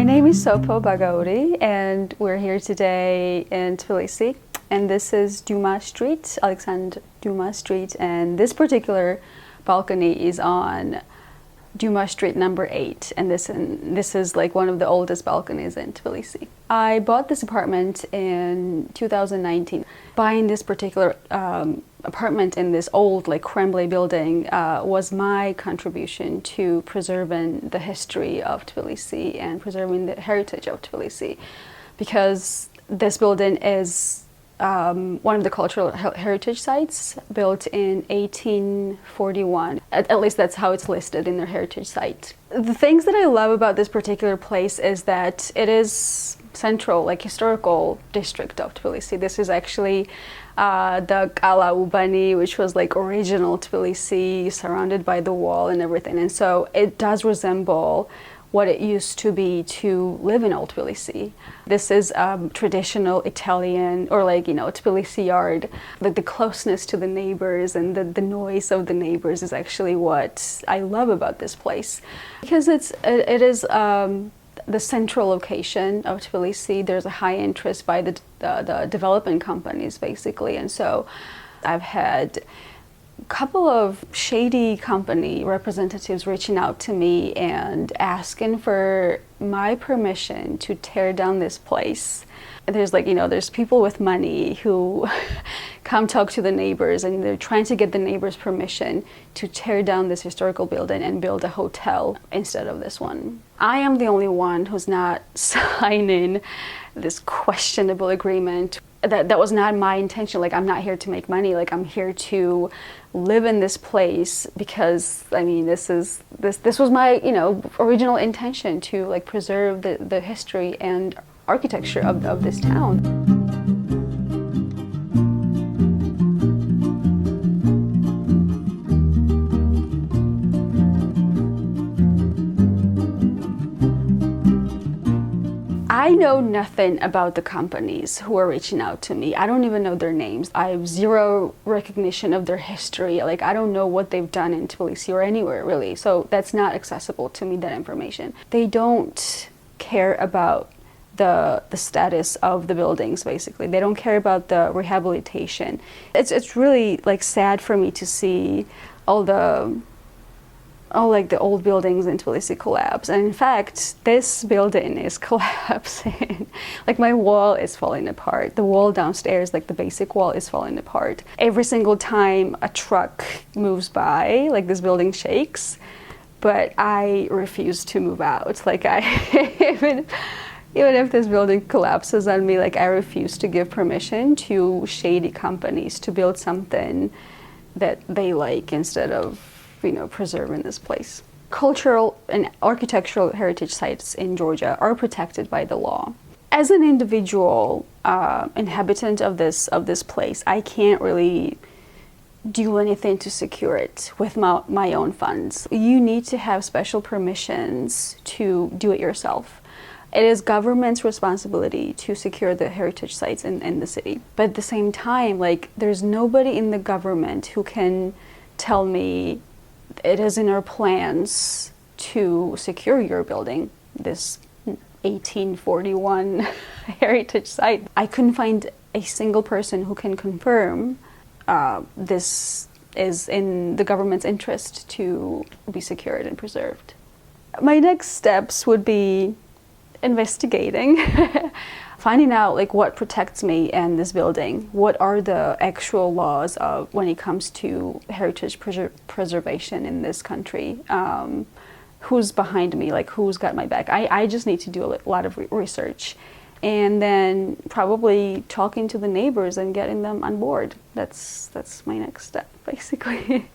My name is Sopo Begauri, and we're here today in Tbilisi. And this is Duma Street, Alexander Duma Street, and this particular balcony is on Duma Street number 8, and this is like one of the oldest balconies in Tbilisi. I bought this apartment in 2019. Buying this particular apartment in this old like crumbly building was my contribution to preserving the history of Tbilisi and preserving the heritage of Tbilisi, because this building is one of the cultural heritage sites built in 1841. At least that's how it's listed in their heritage site. The things that I love about this particular place is that it is central, like historical district of Tbilisi. This is actually the Kala Ubani, which was like original Tbilisi, surrounded by the wall and everything. And so it does resemble what it used to be to live in Old Tbilisi. This is traditional Italian, or like, you know, Tbilisi yard. Like the closeness to the neighbors and the noise of the neighbors is actually what I love about this place. Because it is the central location of Tbilisi. There's a high interest by the development companies, basically. And so I've had couple of shady company representatives reaching out to me and asking for my permission to tear down this place. There's like, you know, there's people with money who come talk to the neighbors, and they're trying to get the neighbors' permission to tear down this historical building and build a hotel instead of this one. I am the only one who's not signing this questionable agreement. That was not my intention. Like, I'm not here to make money. Like, I'm here to live in this place because, I mean, this was my, you know, original intention to like preserve the history and architecture of this town. I know nothing about the companies who are reaching out to me. I don't even know their names. I have zero recognition of their history. Like, I don't know what they've done in Tbilisi or anywhere, really. So that's not accessible to me, that information. They don't care about the status of the buildings, basically. They don't care about the rehabilitation. It's really like sad for me to see all the old buildings in Tbilisi collapse. And in fact, this building is collapsing. Like, my wall is falling apart. The wall downstairs, like the basic wall, is falling apart. Every single time a truck moves by, like, this building shakes. But I refuse to move out. Like, even if this building collapses on me, like, I refuse to give permission to shady companies to build something that they like instead of, you know, preserving this place. Cultural and architectural heritage sites in Georgia are protected by the law. As an individual inhabitant of this place, I can't really do anything to secure it with my own funds. You need to have special permissions to do it yourself. It is government's responsibility to secure the heritage sites in the city. But at the same time, like, there's nobody in the government who can tell me it is in our plans to secure your building, this 1841 heritage site. I couldn't find a single person who can confirm this is in the government's interest to be secured and preserved. My next steps would be investigating, finding out like what protects me and this building. What are the actual laws of when it comes to heritage preservation in this country? Who's behind me? Like, who's got my back? I just need to do a lot of research, and then probably talking to the neighbors and getting them on board. That's my next step, basically.